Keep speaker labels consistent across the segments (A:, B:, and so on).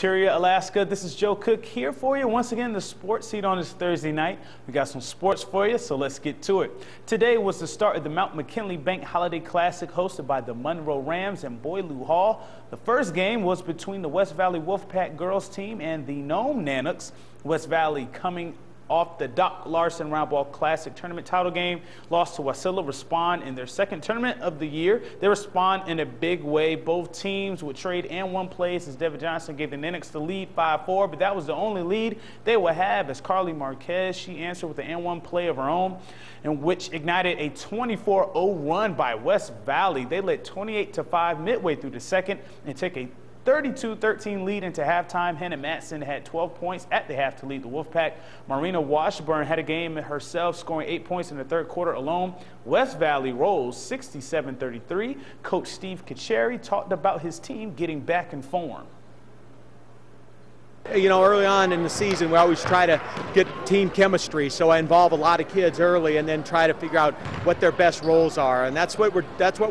A: Cheerio, Alaska. This is Joe Cook here for you. Once again, the sports seat on this Thursday night. We got some sports for you, so let's get to it. Today was the start of the Mount McKinley Bank Holiday Classic hosted by the Monroe Rams and Boileau Hall. The first game was between the West Valley Wolfpack girls team and the Nome Nanooks. West Valley coming off the Doc Larson Roundball Classic tournament title game, lost to Wasilla. Respond in their second tournament of the year. They respond in a big way. Both teams would trade and one plays as Devin Johnson gave the Nanooks the lead 5-4, but that was the only lead they would have as Carly Marquez, she answered with an and one play of her own, in which ignited a 24-0 run by West Valley. They led 28-5 midway through the second and took a 32-13 lead into halftime. Hannah Matson had 12 points at the half to lead the Wolfpack. Marina Washburn had a game herself, scoring 8 points in the third quarter alone. West Valley rose 67-33. Coach Steve Kacheri talked about his team getting back in form.
B: You know, early on in the season, we always try to get team chemistry, so I involve a lot of kids early and then try to figure out what their best roles are, and that's what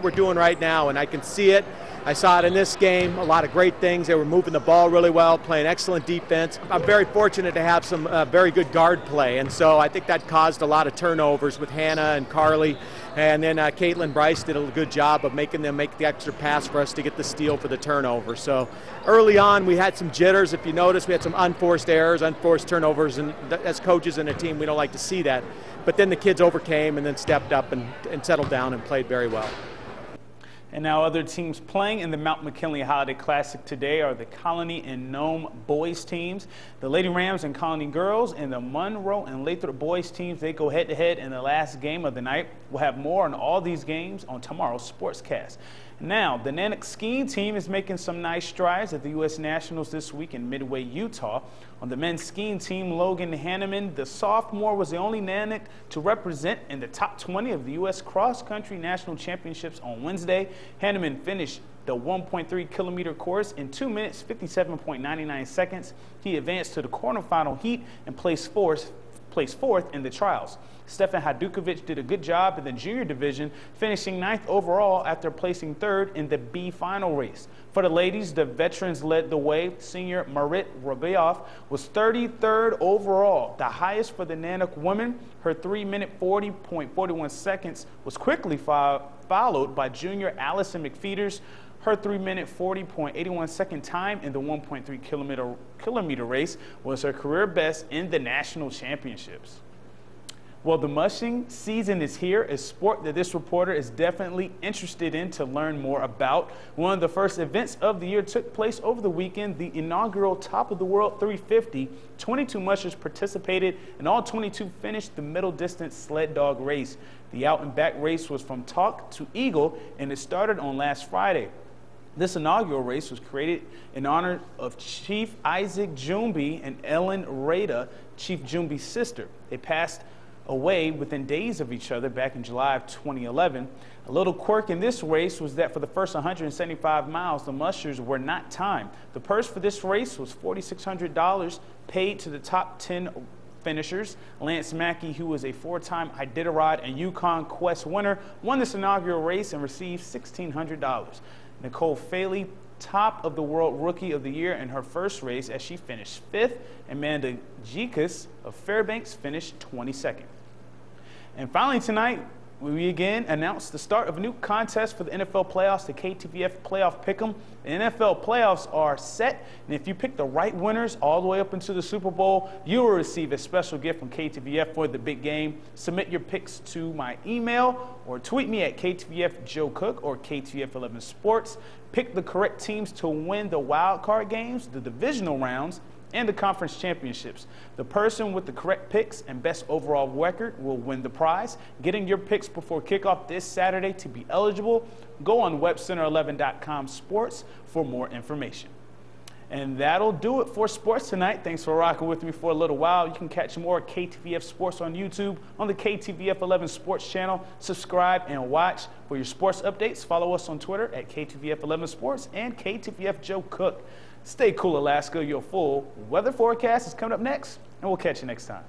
B: we're doing right now, and I can see it. I saw it in this game, a lot of great things. They were moving the ball really well, playing excellent defense. I'm very fortunate to have some very good guard play, and so I think that caused a lot of turnovers with Hannah and Carly. And then Caitlin Bryce did a good job of making them make the extra pass for us to get the steal for the turnover. So early on, we had some jitters. If you notice, we had some unforced errors, unforced turnovers, and as coaches in a team, we don't like to see that. But then the kids overcame and then stepped up and settled down and played very well.
A: And now other teams playing in the Mount McKinley Holiday Classic today are the Colony and Nome boys teams. The Lady Rams and Colony girls and the Monroe and Lathrop boys teams, they go head-to-head in the last game of the night. We'll have more on all these games on tomorrow's Sportscast. Now, the Nanook skiing team is making some nice strides at the U.S. Nationals this week in Midway, Utah. On the men's skiing team, Logan Hanneman, the sophomore, was the only Nanook to represent in the top 20 of the U.S. Cross Country National Championships on Wednesday. Hanneman finished the 1.3-kilometer course in 2 minutes, 57.99 seconds. He advanced to the quarterfinal heat and placed fourth in the trials. Stefan Hadukovic did a good job in the junior division, finishing 9th overall after placing 3rd in the B final race. For the ladies, the veterans led the way. Senior Marit Rabioff was 33rd overall, the highest for the Nanook women. Her 3-minute 40.41 seconds was quickly followed by junior Allison McFeeters. Her 3-minute 40.81 second time in the 1.3 kilometer race was her career best in the national championships. Well, the mushing season is here, a sport that this reporter is definitely interested in to learn more about. One of the first events of the year took place over the weekend, the inaugural Top of the World 350. 22 mushers participated, and all 22 finished the middle distance sled dog race. The out and back race was from Talk to Eagle, and it started on last Friday. This inaugural race was created in honor of Chief Isaac Jumby and Ellen Rada, Chief Jumby's sister. They passed away within days of each other back in July of 2011. A little quirk in this race was that for the first 175 miles, the mushers were not timed. The purse for this race was $4,600 paid to the top 10 finishers. Lance Mackey, who was a 4-time Iditarod and Yukon Quest winner, won this inaugural race and received $1,600. Nicole Faley, Top of the World Rookie of the Year in her first race as she finished 5th. Amanda Gikas of Fairbanks finished 22nd. And finally tonight, we again announced the start of a new contest for the NFL playoffs, the KTVF Playoff Pick'em. The NFL playoffs are set, and if you pick the right winners all the way up into the Super Bowl, you will receive a special gift from KTVF for the big game. Submit your picks to my email or tweet me at KTVF Joe Cook or KTVF 11 Sports. Pick the correct teams to win the wild card games, the divisional rounds, and the conference championships. The person with the correct picks and best overall record will win the prize. Getting your picks before kickoff this Saturday to be eligible, go on webcenter11.com sports for more information. And that'll do it for sports tonight. Thanks for rocking with me for a little while. You can catch more KTVF Sports on YouTube, on the KTVF 11 Sports channel. Subscribe and watch for your sports updates. Follow us on Twitter at KTVF 11 Sports and KTVF Joe Cook. Stay cool, Alaska. Your full weather forecast is coming up next, and we'll catch you next time.